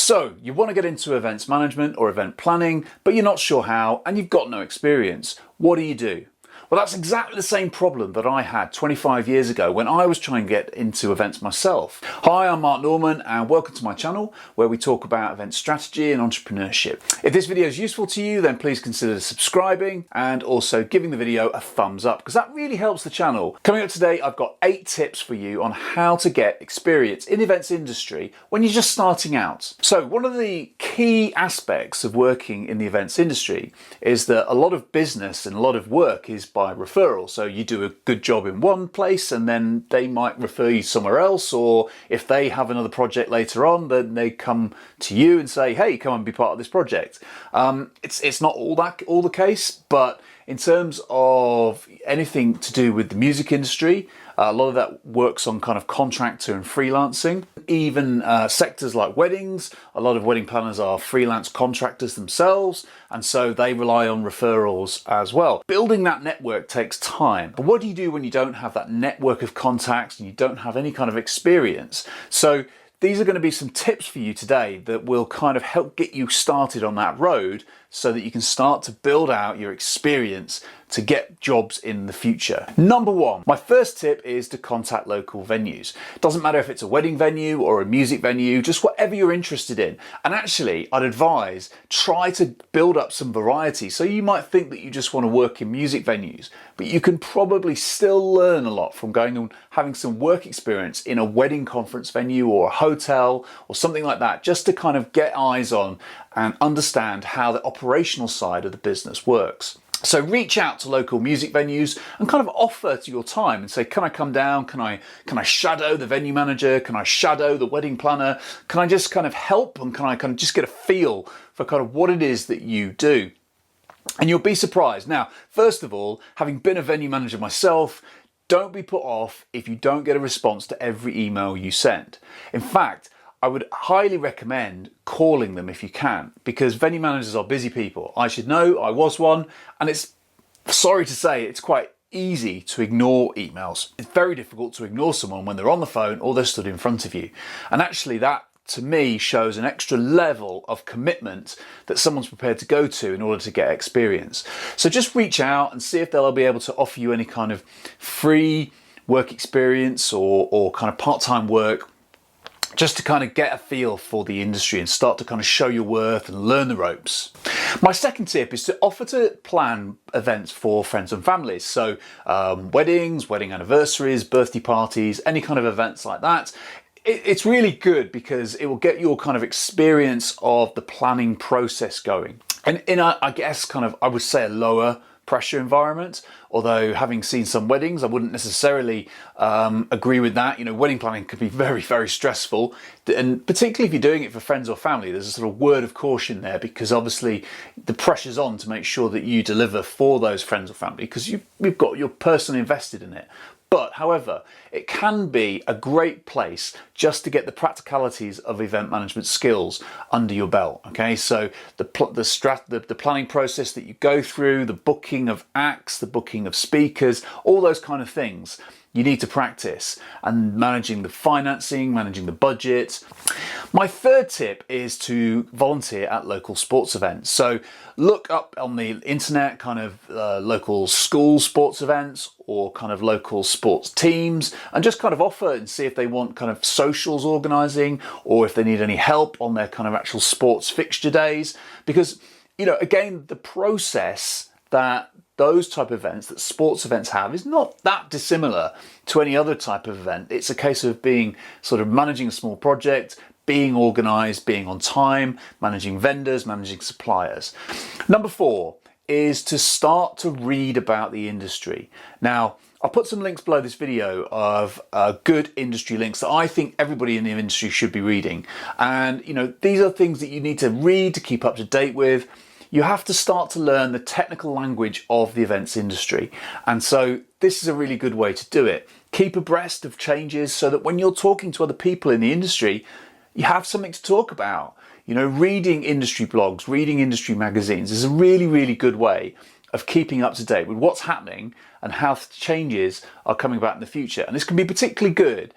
So you want to get into events management or event planning, but you're not sure how and you've got no experience. What do? Well, that's exactly the same problem that I had 25 years ago when I was trying to get into events myself. Hi, I'm Mark Norman and welcome to my channel where we talk about event strategy and entrepreneurship. If this video is useful to you, then please consider subscribing and also giving the video a thumbs up because that really helps the channel. Coming up today, I've got 8 tips for you on how to get experience in the events industry when you're just starting out. So one of the key aspects of working in the events industry is that a lot of business and a lot of work is by referral. So you do a good job in one place and then they might refer you somewhere else, or if they have another project later on, then they come to you and say, hey, come and be part of this project. It's not all the case, but in terms of anything to do with the music industry, a lot of that works on kind of contractor and freelancing. Even sectors like weddings, a lot of wedding planners are freelance contractors themselves, and so they rely on referrals as well. Building that network takes time. But what do you do when you don't have that network of contacts and you don't have any kind of experience? So these are going to be some tips for you today that will kind of help get you started on that road so that you can start to build out your experience to get jobs in the future. Number 1, my first tip is to contact local venues. It doesn't matter if it's a wedding venue or a music venue, just whatever you're interested in. And actually, I'd advise try to build up some variety. So you might think that you just want to work in music venues, but you can probably still learn a lot from going and having some work experience in a wedding conference venue or a hotel or something like that, just to kind of get eyes on and understand how the operational side of the business works. So reach out to local music venues and kind of offer to your time and say, can I come down? Can I shadow the venue manager? Can I shadow the wedding planner? Can I just kind of help, and can I kind of just get a feel for kind of what it is that you do? And you'll be surprised. Now, first of all, having been a venue manager myself, don't be put off if you don't get a response to every email you send. In fact, I would highly recommend calling them if you can, because venue managers are busy people. I should know, I was one, and it's, sorry to say, it's quite easy to ignore emails. It's very difficult to ignore someone when they're on the phone or they're stood in front of you. And actually that, to me, shows an extra level of commitment that someone's prepared to go to in order to get experience. So just reach out and see if they'll be able to offer you any kind of free work experience or kind of part-time work, just to kind of get a feel for the industry and start to kind of show your worth and learn the ropes. My second tip is to offer to plan events for friends and families. So weddings, wedding anniversaries, birthday parties, any kind of events like that. It's really good because it will get your kind of experience of the planning process going. And in a, I guess, kind of, I would say a lower pressure environment, although having seen some weddings, I wouldn't necessarily agree with that. You know, wedding planning could be very, very stressful, and particularly if you're doing it for friends or family, there's a sort of word of caution there, because obviously the pressure's on to make sure that you deliver for those friends or family, because you've got your person invested in it. But however, it can be a great place just to get the practicalities of event management skills under your belt. Okay, so the planning process that you go through, the booking of acts, the booking of speakers, all those kind of things you need to practice, and managing the financing, managing the budget. My third tip is to volunteer at local sports events. So look up on the internet kind of local school sports events or kind of local sports teams, and just kind of offer and see if they want kind of socials organising, or if they need any help on their kind of actual sports fixture days. Because, you know, again, the process that those type of events, that sports events have, is not that dissimilar to any other type of event. It's a case of being sort of managing a small project, being organised, being on time, managing vendors, managing suppliers. Number 4 is to start to read about the industry. Now, I'll put some links below this video of good industry links that I think everybody in the industry should be reading. And, you know, these are things that you need to read to keep up to date with. You have to start to learn the technical language of the events industry. And so this is a really good way to do it. Keep abreast of changes so that when you're talking to other people in the industry, you have something to talk about. You know, reading industry blogs, reading industry magazines is a really, really good way of keeping up to date with what's happening and how changes are coming about in the future. And this can be particularly good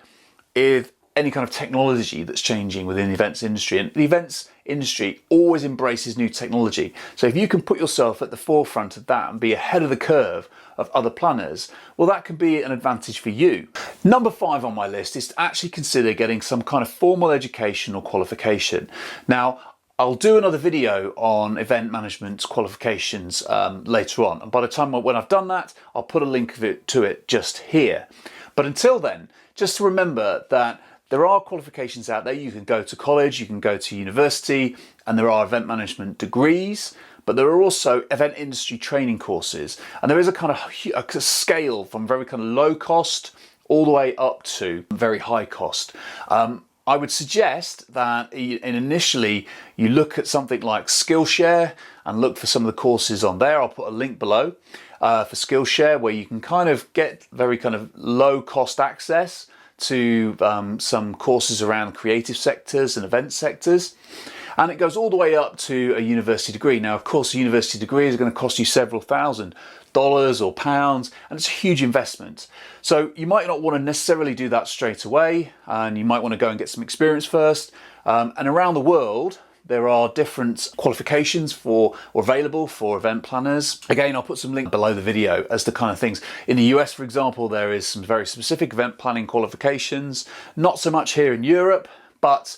if any kind of technology that's changing within the events industry. And the events industry always embraces new technology. So if you can put yourself at the forefront of that and be ahead of the curve of other planners, well, that can be an advantage for you. Number 5 on my list is to actually consider getting some kind of formal education or qualification. Now, I'll do another video on event management qualifications later on. And by the time when I've done that, I'll put a link to it just here. But until then, just to remember that there are qualifications out there. You can go to college, you can go to university, and there are event management degrees, but there are also event industry training courses. And there is a kind of a scale from very kind of low cost all the way up to very high cost. I would suggest that initially you look at something like Skillshare and look for some of the courses on there. I'll put a link below for Skillshare, where you can kind of get very kind of low cost access to some courses around creative sectors and event sectors. And it goes all the way up to a university degree. Now, of course, a university degree is going to cost you several $1,000s or pounds, and it's a huge investment. So you might not want to necessarily do that straight away, and you might want to go and get some experience first. And around the world, there are different qualifications available for event planners. Again, I'll put some link below the video as to kind of things. In the US, for example, there is some very specific event planning qualifications. Not so much here in Europe, but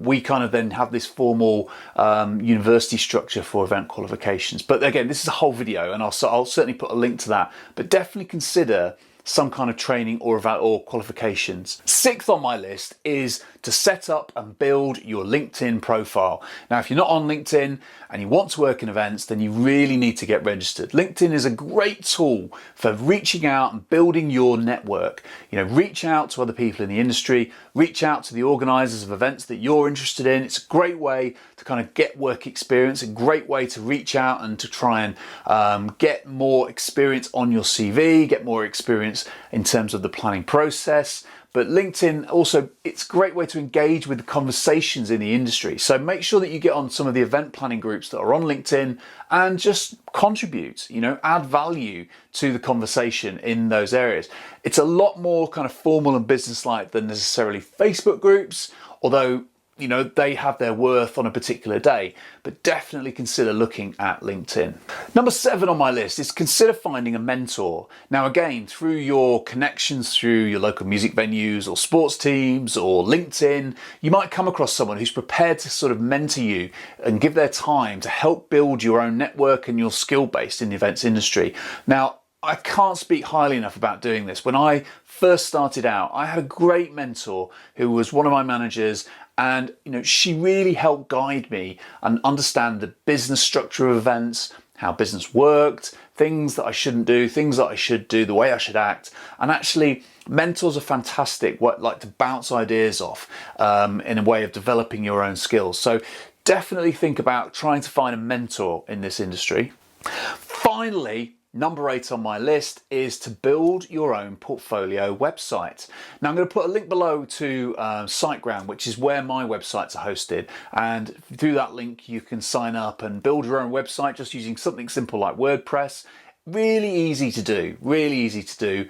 we kind of then have this formal university structure for event qualifications. But again, this is a whole video, and I'll certainly put a link to that. But definitely consider some kind of training or qualifications. 6th on my list is to set up and build your LinkedIn profile. Now, if you're not on LinkedIn and you want to work in events, then you really need to get registered. LinkedIn is a great tool for reaching out and building your network. You know, reach out to other people in the industry, reach out to the organizers of events that you're interested in. It's a great way to kind of get work experience, a great way to reach out and to try and get more experience on your CV, get more experience in terms of the planning process. But LinkedIn also, it's a great way to engage with the conversations in the industry. So make sure that you get on some of the event planning groups that are on LinkedIn and just contribute, you know, add value to the conversation in those areas. It's a lot more kind of formal and business-like than necessarily Facebook groups, although you know, they have their worth on a particular day, but definitely consider looking at LinkedIn. Number 7 on my list is consider finding a mentor. Now, again, through your connections through your local music venues or sports teams or LinkedIn, you might come across someone who's prepared to sort of mentor you and give their time to help build your own network and your skill base in the events industry. Now, I can't speak highly enough about doing this. When I first started out, I had a great mentor who was one of my managers, and you know, she really helped guide me and understand the business structure of events, how business worked, things that I shouldn't do, things that I should do, the way I should act. And actually, mentors are fantastic, like to bounce ideas off in a way of developing your own skills. So definitely think about trying to find a mentor in this industry. Finally, number 8 on my list is to build your own portfolio website. Now, I'm going to put a link below to SiteGround, which is where my websites are hosted. And through that link, you can sign up and build your own website just using something simple like WordPress. Really easy to do.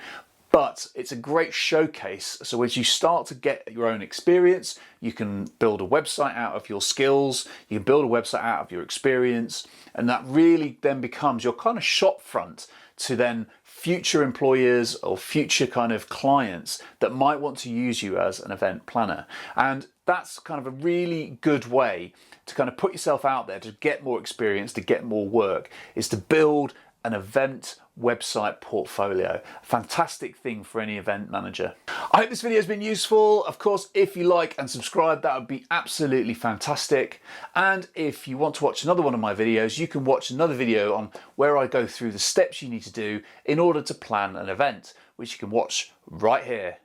But it's a great showcase. So as you start to get your own experience, you can build a website out of your skills, you can build a website out of your experience, and that really then becomes your kind of shop front to then future employers or future kind of clients that might want to use you as an event planner. And that's kind of a really good way to kind of put yourself out there to get more experience, to get more work, is to build an event website portfolio. Fantastic thing for any event manager. I hope this video has been useful. Of course, if you like and subscribe, that would be absolutely fantastic. And if you want to watch another one of my videos, you can watch another video on where I go through the steps you need to do in order to plan an event, which you can watch right here.